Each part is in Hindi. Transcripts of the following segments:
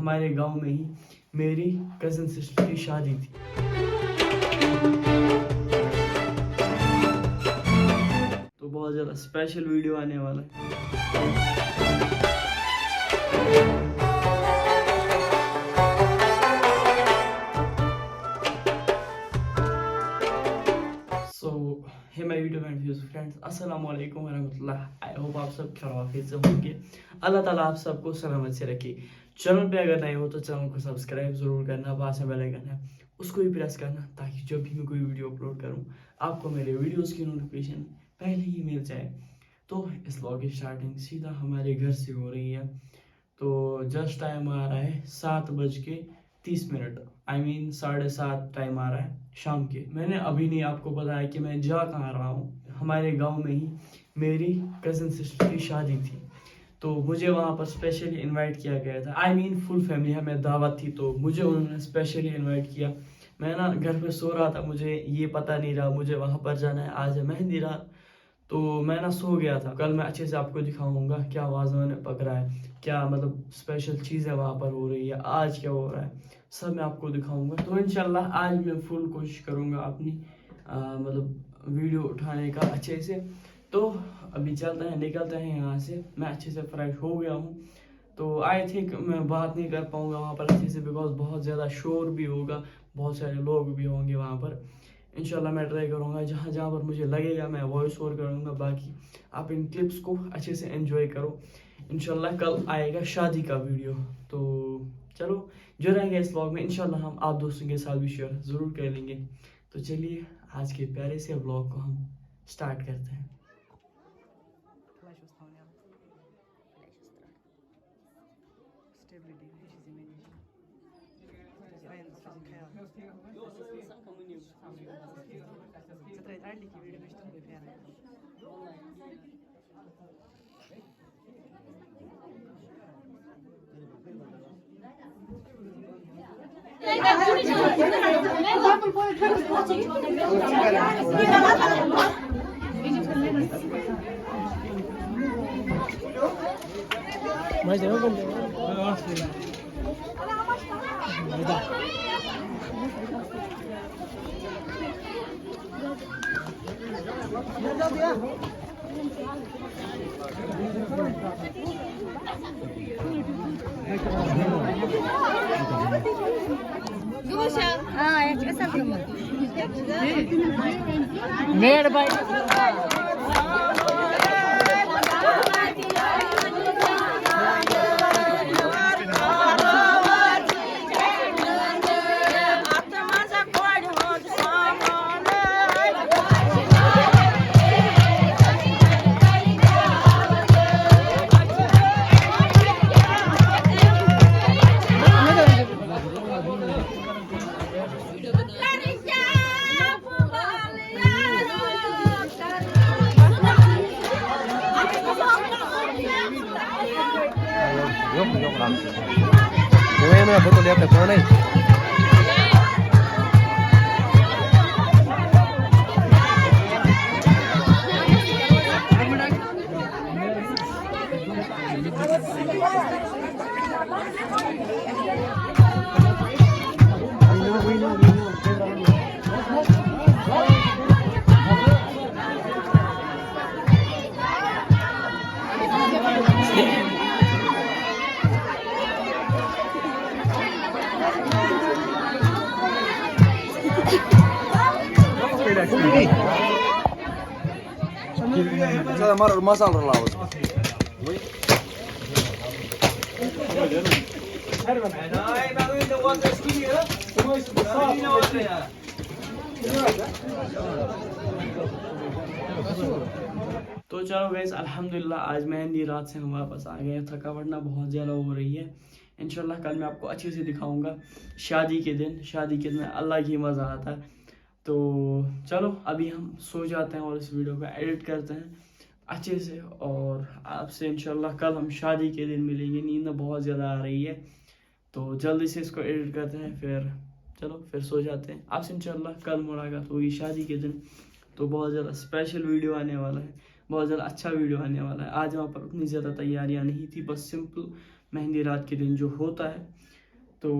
हमारे गांव में ही मेरी कज़न सिस्टर की शादी थी। तो बहुत ज़्यादा स्पेशल वीडियो आने वाला है। Hey my YouTube and views friends, अस्सलाम वालेकुम वरहमतुल्लाह। आई होप आप सब खैरियत से होंगे। अल्लाह ताला आप सबको सलामत से रखे। चैनल पे अगर नए हो तो चैनल को सब्सक्राइब जरूर करना, पास में बेल आइकन है उसको भी प्रेस करना, ताकि जब भी मैं कोई वीडियो अपलोड करूं आपको मेरे वीडियोस की नोटिफिकेशन पहले ही मिल जाए। तो इस व्लॉग की स्टार्टिंग सीधा हमारे घर से हो रही है। तो जस्ट टाइम आ रहा है 7:30। आई मीन 7:30 टाइम आ रहा है शाम के। मैंने अभी नहीं आपको बताया कि मैं जा कहाँ रहा हूँ। हमारे गांव में ही मेरी कज़न सिस्टर की शादी थी, तो मुझे वहाँ पर स्पेशली इनवाइट किया गया था। आई मीन फुल फैमिली हमें दावत थी, तो मुझे उन्होंने स्पेशली इनवाइट किया। मैं ना घर पे सो रहा था, मुझे ये पता नहीं रहा मुझे वहाँ पर जाना है। आज है मेहंदी रात, तो मैं ना सो गया था। कल मैं अच्छे से आपको दिखाऊंगा क्या वाज़वान में पक रहा है, क्या मतलब स्पेशल चीज़ें वहाँ पर हो रही है, आज क्या हो रहा है, सब मैं आपको दिखाऊंगा। तो इंशाल्लाह आज मैं फुल कोशिश करूँगा अपनी मतलब वीडियो उठाने का अच्छे से। तो अभी चलते हैं, निकलते हैं यहाँ से। मैं अच्छे से फ्रेश हो गया हूँ, तो आई थिंक मैं बात नहीं कर पाऊँगा वहाँ पर अच्छे से, बिकॉज बहुत ज़्यादा शोर भी होगा, बहुत सारे लोग भी होंगे वहाँ पर। इंशाल्लाह मैं ट्राई करूँगा जहाँ जहाँ पर मुझे लगेगा मैं वॉइस ओवर करूँगा। बाकी आप इन क्लिप्स को अच्छे से एंजॉय करो। इंशाल्लाह कल आएगा शादी का वीडियो, तो चलो जो रहेगा इस व्लॉग में इंशाल्लाह हम आप दोस्तों के साथ भी शेयर ज़रूर कर लेंगे। तो चलिए आज के प्यारे से व्लॉग को हम स्टार्ट करते हैं। foto lihat ke mana nih? Saya marah masalah lawas. तो चलो गाइस, अल्हम्दुलिल्लाह आज मेहंदी रात से हम वापस आ गए। थकावट ना बहुत ज़्यादा हो रही है। इंशाल्लाह कल मैं आपको अच्छे से दिखाऊंगा शादी के दिन। शादी के दिन अल्लाह की मज़ा आता है। तो चलो अभी हम सो जाते हैं और इस वीडियो को एडिट करते हैं अच्छे से, और आपसे इंशाल्लाह कल हम शादी के दिन मिलेंगे। नींद बहुत ज़्यादा आ रही है, तो जल्दी से इसको एडिट करते हैं, फिर चलो फिर सो जाते हैं। आपसे इंशाल्लाह कल मुलाकात होगी शादी के दिन। तो बहुत ज़्यादा स्पेशल वीडियो आने वाला है, बहुत ज़्यादा अच्छा वीडियो आने वाला है। आज वहाँ पर उतनी ज़्यादा तैयारियाँ नहीं थी, बस सिंपल मेहंदी रात के दिन जो होता है। तो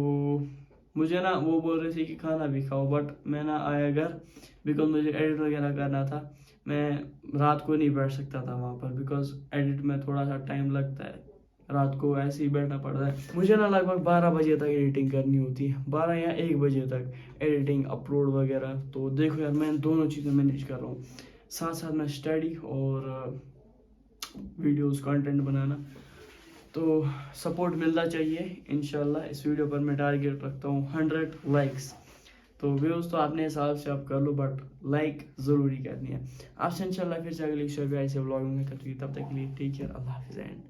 मुझे ना वो बोल रहे थे कि खाना भी खाओ, बट मैं ना आया घर बिकॉज मुझे एडिट वगैरह करना था। मैं रात को नहीं बैठ सकता था वहाँ पर बिकॉज एडिट में थोड़ा सा टाइम लगता है, रात को ऐसे ही बैठना पड़ता है। मुझे ना लगभग 12 बजे तक एडिटिंग करनी होती है, 12 या 1 बजे तक एडिटिंग अपलोड वगैरह। तो देखो यार, मैं दोनों चीज़ें मैनेज कर रहा हूँ, साथ साथ में स्टडी और वीडियोस कंटेंट बनाना। तो सपोर्ट मिलना चाहिए इंशाल्लाह। इस वीडियो पर मैं टारगेट रखता हूँ 100 लाइक्स। तो व्यूज़ तो अपने हिसाब से आप कर लो, बट लाइक ज़रूरी करनी है। आपसे इंशाल्लाह फिर से अगली शो भी ऐसे व्लॉग में करती, तब तक के लिए टेक केयर, अल्लाह हाफिज़ एंड